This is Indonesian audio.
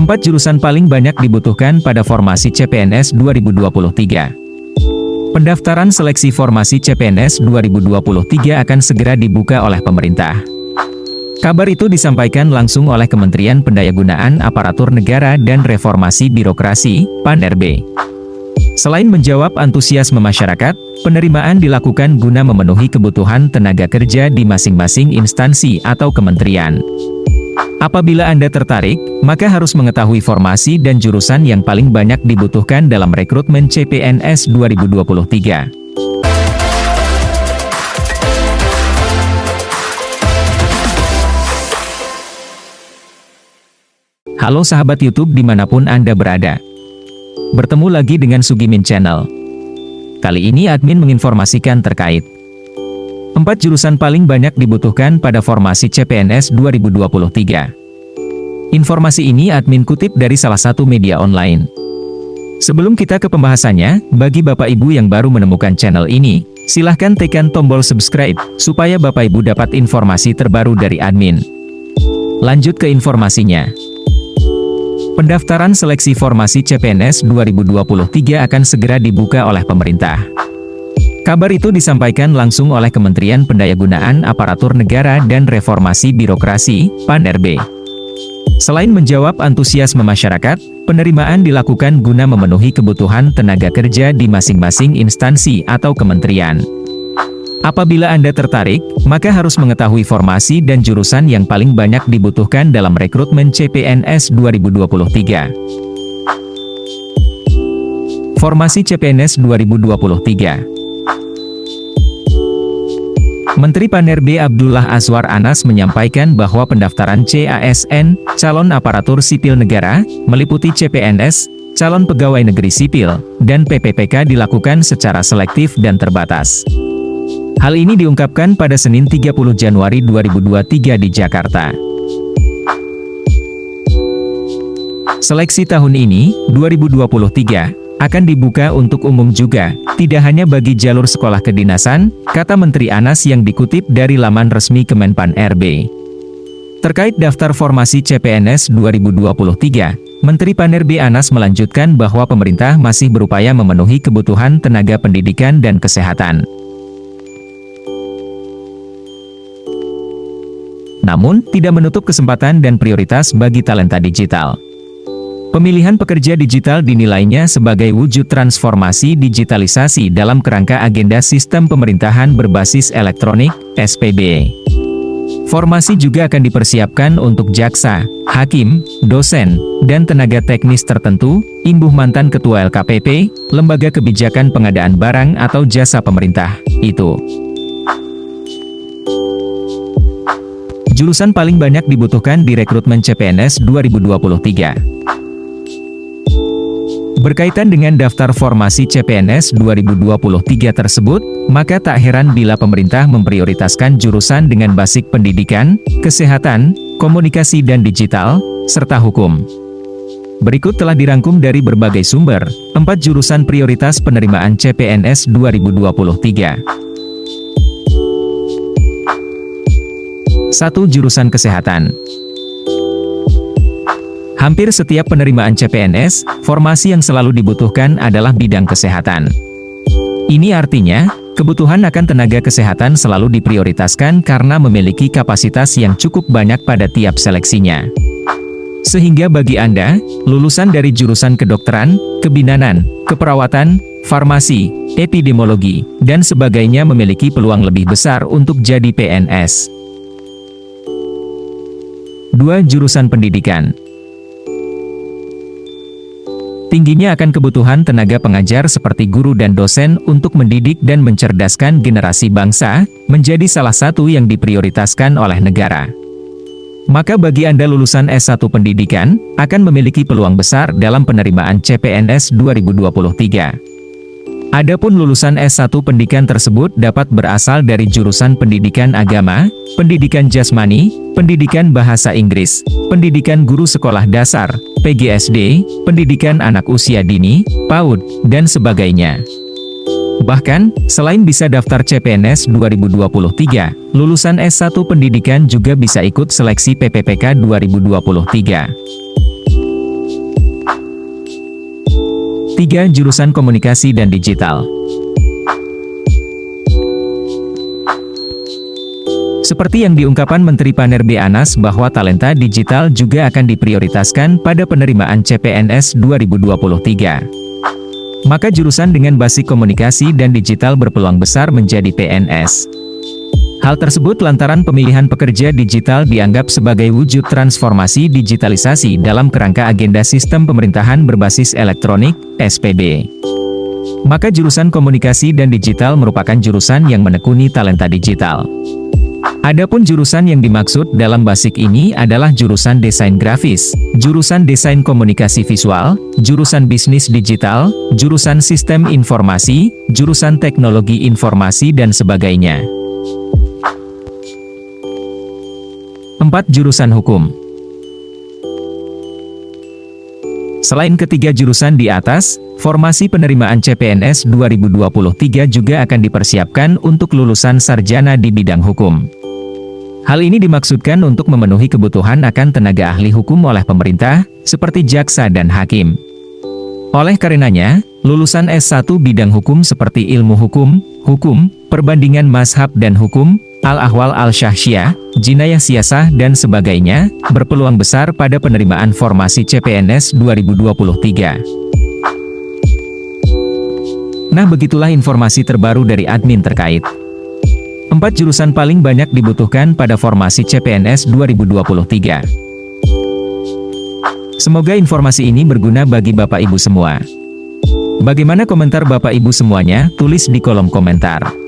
4 jurusan paling banyak dibutuhkan pada formasi CPNS 2023. Pendaftaran seleksi formasi CPNS 2023 akan segera dibuka oleh pemerintah. Kabar itu disampaikan langsung oleh Kementerian Pendayagunaan Aparatur Negara dan Reformasi Birokrasi, PAN-RB. Selain menjawab antusiasme masyarakat, penerimaan dilakukan guna memenuhi kebutuhan tenaga kerja di masing-masing instansi atau kementerian. Apabila Anda tertarik, maka harus mengetahui formasi dan jurusan yang paling banyak dibutuhkan dalam rekrutmen CPNS 2023. Halo sahabat YouTube dimanapun Anda berada. Bertemu lagi dengan Sugimin Channel. Kali ini admin menginformasikan terkait 4 jurusan paling banyak dibutuhkan pada formasi CPNS 2023. Informasi ini admin kutip dari salah satu media online. Sebelum kita ke pembahasannya, bagi Bapak Ibu yang baru menemukan channel ini, silahkan tekan tombol subscribe, supaya Bapak Ibu dapat informasi terbaru dari admin. Lanjut ke informasinya. Pendaftaran seleksi formasi CPNS 2023 akan segera dibuka oleh pemerintah. Kabar itu disampaikan langsung oleh Kementerian Pendayagunaan Aparatur Negara dan Reformasi Birokrasi, PAN-RB. Selain menjawab antusiasme masyarakat, penerimaan dilakukan guna memenuhi kebutuhan tenaga kerja di masing-masing instansi atau kementerian. Apabila Anda tertarik, maka harus mengetahui formasi dan jurusan yang paling banyak dibutuhkan dalam rekrutmen CPNS 2023. Formasi CPNS 2023. Menteri PAN-RB Abdullah Azwar Anas menyampaikan bahwa pendaftaran CASN, calon aparatur sipil negara, meliputi CPNS, calon pegawai negeri sipil, dan PPPK dilakukan secara selektif dan terbatas. Hal ini diungkapkan pada Senin 30 Januari 2023 di Jakarta. Seleksi tahun ini, 2023, akan dibuka untuk umum juga, tidak hanya bagi jalur sekolah kedinasan, kata Menteri Anas yang dikutip dari laman resmi Kemenpan-RB. Terkait daftar formasi CPNS 2023, Menteri PAN-RB Anas melanjutkan bahwa pemerintah masih berupaya memenuhi kebutuhan tenaga pendidikan dan kesehatan. Namun, tidak menutup kesempatan dan prioritas bagi talenta digital. Pemilihan pekerja digital dinilainya sebagai wujud transformasi digitalisasi dalam kerangka agenda sistem pemerintahan berbasis elektronik, SPB. Formasi juga akan dipersiapkan untuk jaksa, hakim, dosen, dan tenaga teknis tertentu, imbuh mantan Ketua LKPP, Lembaga Kebijakan Pengadaan Barang atau Jasa Pemerintah, itu. Jurusan paling banyak dibutuhkan di rekrutmen CPNS 2023. Berkaitan dengan daftar formasi CPNS 2023 tersebut, maka tak heran bila pemerintah memprioritaskan jurusan dengan basic pendidikan, kesehatan, komunikasi dan digital, serta hukum. Berikut telah dirangkum dari berbagai sumber, 4 jurusan prioritas penerimaan CPNS 2023. 1. Jurusan Kesehatan. Hampir setiap penerimaan CPNS, formasi yang selalu dibutuhkan adalah bidang kesehatan. Ini artinya, kebutuhan akan tenaga kesehatan selalu diprioritaskan karena memiliki kapasitas yang cukup banyak pada tiap seleksinya. Sehingga bagi Anda, lulusan dari jurusan kedokteran, kebidanan, keperawatan, farmasi, epidemiologi, dan sebagainya memiliki peluang lebih besar untuk jadi PNS. 2. Jurusan Pendidikan. Tingginya akan kebutuhan tenaga pengajar seperti guru dan dosen untuk mendidik dan mencerdaskan generasi bangsa, menjadi salah satu yang diprioritaskan oleh negara. Maka bagi Anda lulusan S1 Pendidikan, akan memiliki peluang besar dalam penerimaan CPNS 2023. Adapun lulusan S1 Pendidikan tersebut dapat berasal dari jurusan pendidikan agama, pendidikan jasmani, pendidikan bahasa Inggris, pendidikan guru sekolah dasar, PGSD, pendidikan anak usia dini, PAUD, dan sebagainya. Bahkan, selain bisa daftar CPNS 2023, lulusan S1 Pendidikan juga bisa ikut seleksi PPPK 2023. 3. Jurusan Komunikasi dan Digital. Seperti yang diungkapkan Menteri Panerbe Anas bahwa talenta digital juga akan diprioritaskan pada penerimaan CPNS 2023. Maka jurusan dengan basic komunikasi dan digital berpeluang besar menjadi PNS. Hal tersebut lantaran pemilihan pekerja digital dianggap sebagai wujud transformasi digitalisasi dalam kerangka agenda sistem pemerintahan berbasis elektronik, SPB. Maka jurusan komunikasi dan digital merupakan jurusan yang menekuni talenta digital. Adapun jurusan yang dimaksud dalam basic ini adalah jurusan desain grafis, jurusan desain komunikasi visual, jurusan bisnis digital, jurusan sistem informasi, jurusan teknologi informasi dan sebagainya. 4. Jurusan Hukum. Selain ketiga jurusan di atas, formasi penerimaan CPNS 2023 juga akan dipersiapkan untuk lulusan sarjana di bidang hukum. Hal ini dimaksudkan untuk memenuhi kebutuhan akan tenaga ahli hukum oleh pemerintah, seperti jaksa dan hakim. Oleh karenanya, lulusan S1 bidang hukum seperti ilmu hukum, perbandingan mazhab dan hukum, al-ahwal al-syahsyah, jinayah siyasah dan sebagainya, berpeluang besar pada penerimaan formasi CPNS 2023. Nah, begitulah informasi terbaru dari admin terkait 4 jurusan paling banyak dibutuhkan pada formasi CPNS 2023. Semoga informasi ini berguna bagi Bapak Ibu semua. Bagaimana komentar Bapak Ibu semuanya? Tulis di kolom komentar.